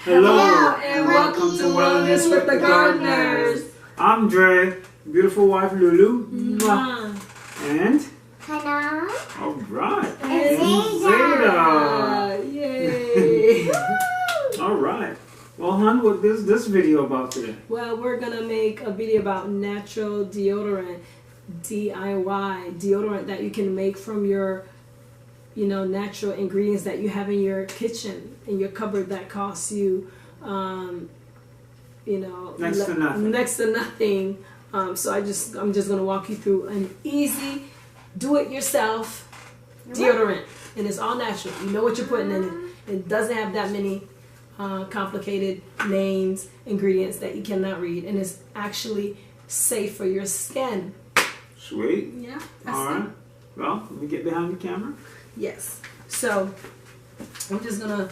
Hello, and welcome to Wellness with the Gardeners. I'm Dre, beautiful wife Lulu, and Hannah. All right, And Zeta. Yay! All right. Well, hon, what is this video about today? Well, we're gonna make a video about natural deodorant, DIY deodorant that you can make from your, natural ingredients that you have in your kitchen, in your cupboard that costs you, Next to nothing. Next to nothing. So I'm just gonna walk you through an easy, do-it-yourself deodorant, and it's all natural. You know what you're putting in it. It doesn't have that many complicated names, ingredients that you cannot read, and it's actually safe for your skin. Sweet. Yeah. All right. Well, let me get behind the camera. Yes. So I'm just gonna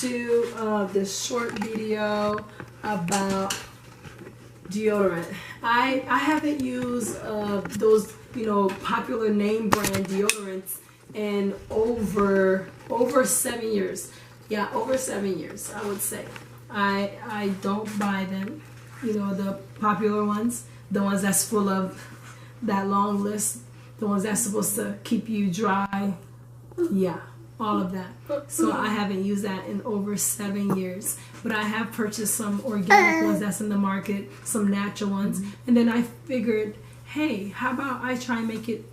do this short video about deodorant. I haven't used those popular name brand deodorants in over 7 years. Yeah, over 7 years, I would say. I don't buy them. The popular ones, the ones that's full of that long list, the ones that's supposed to keep you dry. Yeah, all of that. So I haven't used that in over 7 years. But I have purchased some organic ones that's in the market, some natural ones. And then I figured, hey, how about I try making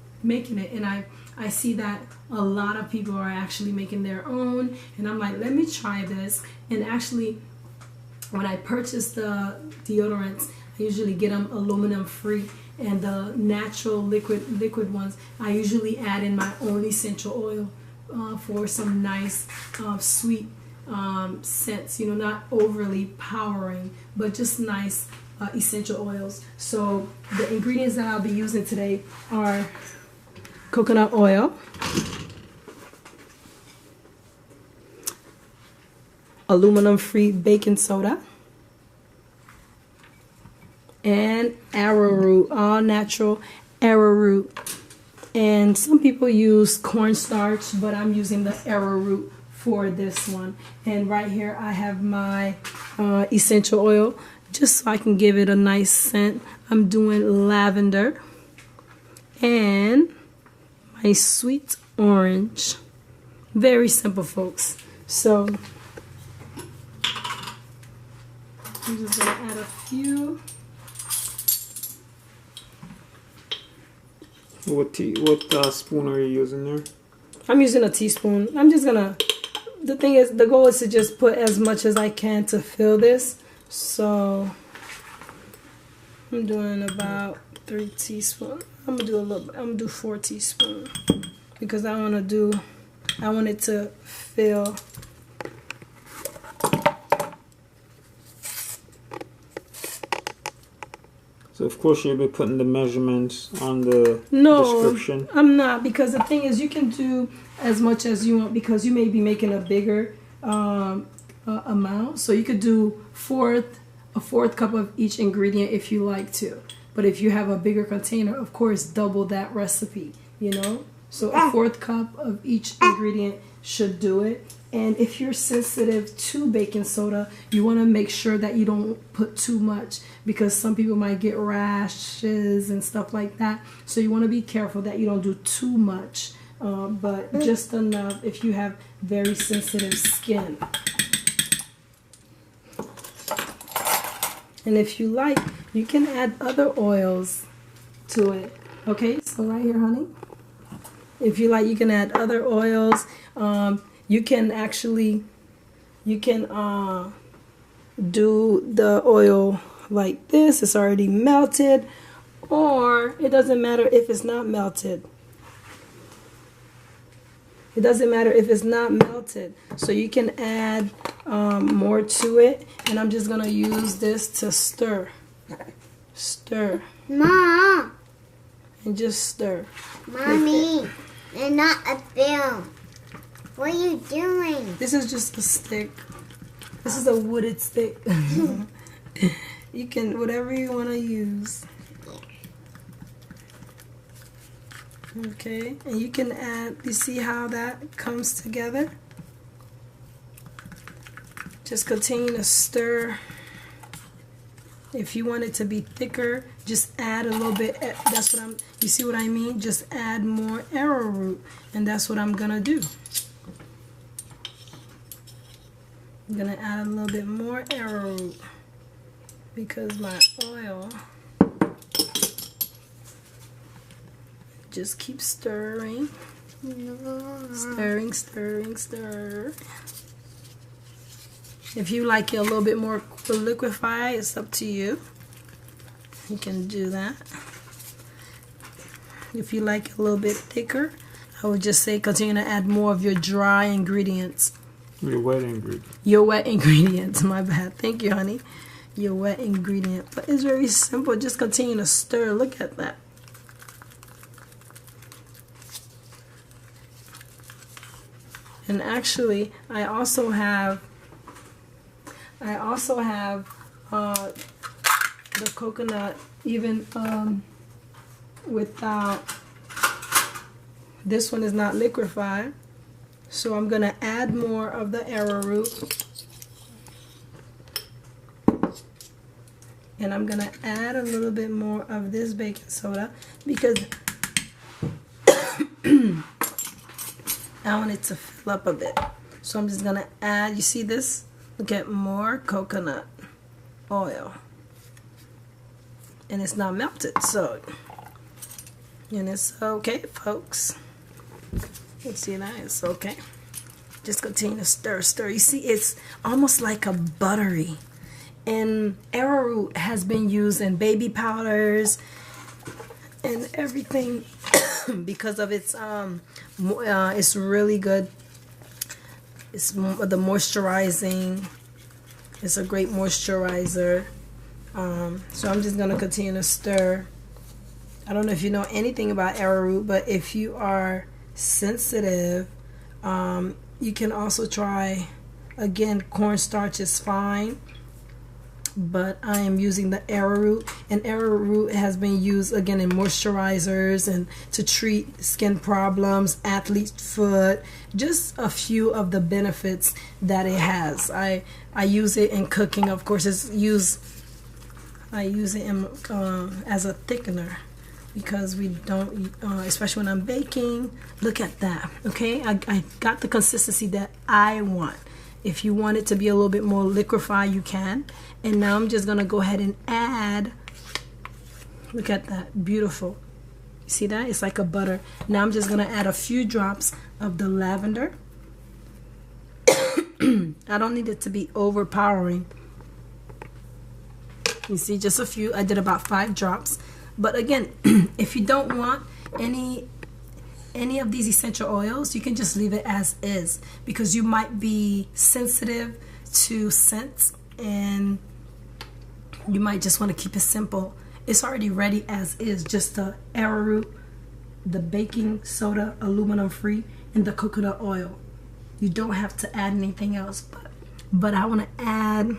it? And I see that a lot of people are actually making their own, and I'm like, let me try this. And actually, when I purchase the deodorants, I usually get them aluminum free, and the natural liquid ones, I usually add in my own essential oil for some nice sweet scents, not overly powering, but just nice essential oils. So the ingredients that I'll be using today are coconut oil, aluminum-free baking soda, and arrowroot, all natural arrowroot. And some people use cornstarch, but I'm using the arrowroot for this one. And right here I have my essential oil, just so I can give it a nice scent. I'm doing lavender and my sweet orange. Very simple, folks. So I'm just gonna add a few. What spoon are you using there? I'm using a teaspoon. I'm just gonna, the thing is, the goal is to just put as much as I can to fill this. So I'm doing about 3 teaspoons. I'm gonna do 4 teaspoons because I want it to fill. So of course you'll be putting the measurements on the description. No, I'm not, because the thing is, you can do as much as you want, because you may be making a bigger amount. So you could do a fourth cup of each ingredient if you like to. But if you have a bigger container, of course, double that recipe, So a 4th cup of each ingredient should do it. And if you're sensitive to baking soda, you want to make sure that you don't put too much, because some people might get rashes and stuff like that. So you want to be careful that you don't do too much, but just enough if you have very sensitive skin. And if you like, you can add other oils to it. Okay, so right here, honey. If you like, you can add other oils. You can do the oil like this. It's already melted, or it doesn't matter if it's not melted. It doesn't matter if it's not melted. So you can add more to it. And I'm just going to use this to stir. Stir. Mom. And just stir. Mommy, they're not a film. What are you doing? This is just a stick. This is a wooded stick. You can, whatever you want to use. Okay, and you can add, you see how that comes together? Just continue to stir. If you want it to be thicker, just add a little bit. That's what you see what I mean? Just add more arrowroot, and that's what I'm gonna do. I'm gonna add a little bit more arrowroot because my oil. Just keep stirring. Stirring, stirring, stir. If you like it a little bit more liquefied, it's up to you. You can do that. If you like it a little bit thicker, I would just say continue to add more of your dry ingredients. Your wet ingredient. Your wet ingredients, my bad. Thank you, honey. Your wet ingredient. But it's very simple. Just continue to stir. Look at that. And actually, I also have the coconut even without, this one is not liquefied, so I'm gonna add more of the arrowroot, and I'm gonna add a little bit more of this baking soda because I want it to fill up a bit. So I'm just gonna add, you see this? Look at more coconut oil. And it's not melted, so, and it's okay, folks. You see that? It's okay. Just continue to stir, stir. You see, it's almost like a buttery. And arrowroot has been used in baby powders and everything because of its it's really good. It's the moisturizing. It's a great moisturizer. So I'm just gonna continue to stir. I don't know if you know anything about arrowroot, but if you are sensitive, you can also try, again, cornstarch is fine, but I am using the arrowroot, and arrowroot has been used again in moisturizers and to treat skin problems, athlete's foot, just a few of the benefits that it has. I use it in cooking, of course. I use it in, as a thickener because we don't, especially when I'm baking. Look at that, okay? I got the consistency that I want. If you want it to be a little bit more liquefied, you can. And now I'm just gonna go ahead and add, look at that, beautiful. You see that? It's like a butter. Now I'm just gonna add a few drops of the lavender. I don't need it to be overpowering. You see, just a few. I did about 5 drops. But again, if you don't want any of these essential oils, you can just leave it as is because you might be sensitive to scents and you might just want to keep it simple. It's already ready as is, just the arrowroot, the baking soda, aluminum free, and the coconut oil. You don't have to add anything else, but I want to add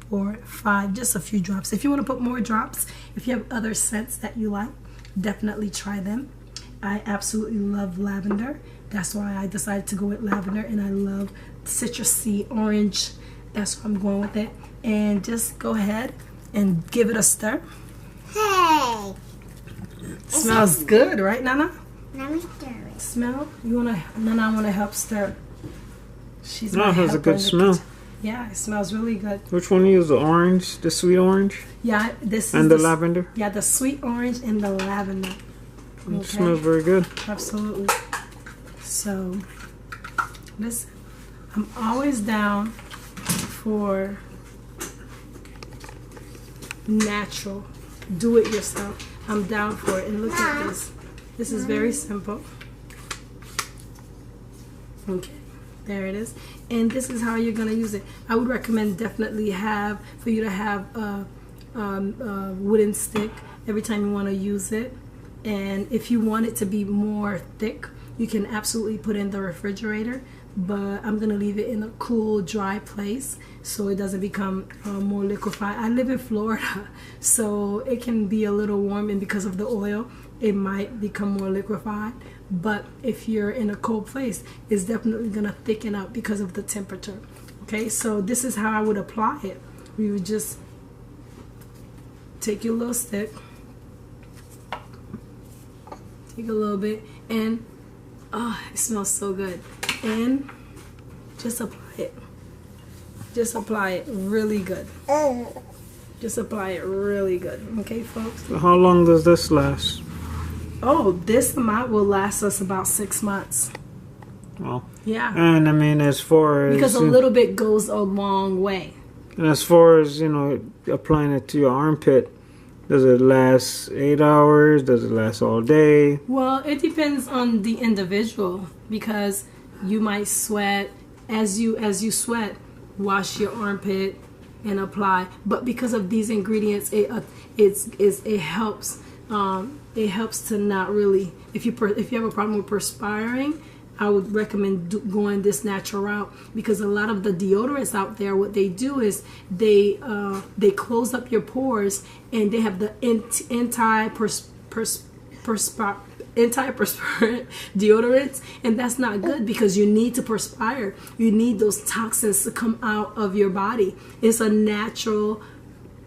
4, 5, just a few drops. If you want to put more drops, if you have other scents that you like, definitely try them. I absolutely love lavender. That's why I decided to go with lavender, and I love citrusy orange. That's why I'm going with it. And just go ahead and give it a stir. Hey! Smells good, right, Nana? Let me stir it. Smell? You wanna? Nana wanna help stir. She's No, it has a good smell. Yeah, it smells really good. Which one do you use? The orange, the sweet orange? Yeah, this and is the lavender? Yeah, the sweet orange and the lavender. It smells very good. Absolutely. So, listen, I'm always down for natural, do it yourself. I'm down for it. And look at this. This is very simple. Okay, there it is. And this is how you're gonna use it. I would recommend definitely for you to have a wooden stick every time you want to use it. And if you want it to be more thick, you can absolutely put it in the refrigerator, but I'm gonna leave it in a cool, dry place so it doesn't become more liquefied. I live in Florida, so it can be a little warm, and because of the oil, it might become more liquefied. But if you're in a cold place, it's definitely gonna thicken up because of the temperature. Okay, so this is how I would apply it. We would just take your little stick, take a little bit, and it smells so good. And just apply it. Just apply it really good. Just apply it really good. Okay, folks? How long does this last? Oh, this amount will last us about 6 months. Well, yeah. And I mean, as far as... Because a little bit goes a long way. And as far as, applying it to your armpit, does it last 8 hours? Does it last all day? Well, it depends on the individual, because you might sweat. As you sweat, wash your armpit and apply. But because of these ingredients, it helps. It helps to not really. If you have a problem with perspiring, I would recommend going this natural route, because a lot of the deodorants out there, what they do is they close up your pores, and they have the anti-perspirant deodorants, and that's not good, because you need to perspire. You need those toxins to come out of your body. It's a natural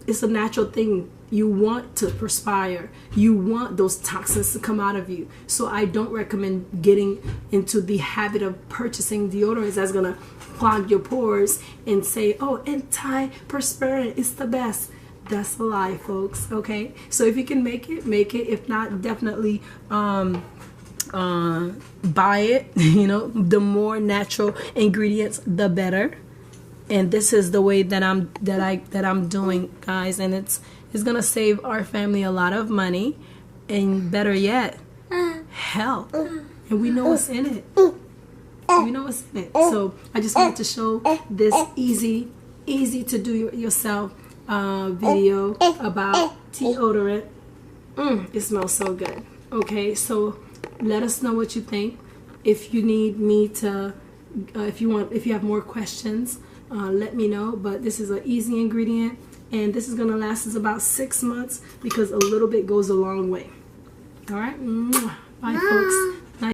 thing. You want to perspire. You want those toxins to come out of you. So I don't recommend getting into the habit of purchasing deodorants that's gonna clog your pores and say, oh, anti-perspirant is the best. That's a lie, folks. Okay, so if you can make it, make it. If not, definitely buy it. The more natural ingredients, the better. And this is the way that I'm doing, guys, and it's gonna save our family a lot of money, and better yet, health. And we know what's in it. We know what's in it. So I just wanted to show this easy to do yourself video about deodorant. It smells so good. Okay, so let us know what you think. If you need me to, if you have more questions, let me know. But this is an easy ingredient, and this is gonna last us about 6 months, because a little bit goes a long way. All right, bye, folks.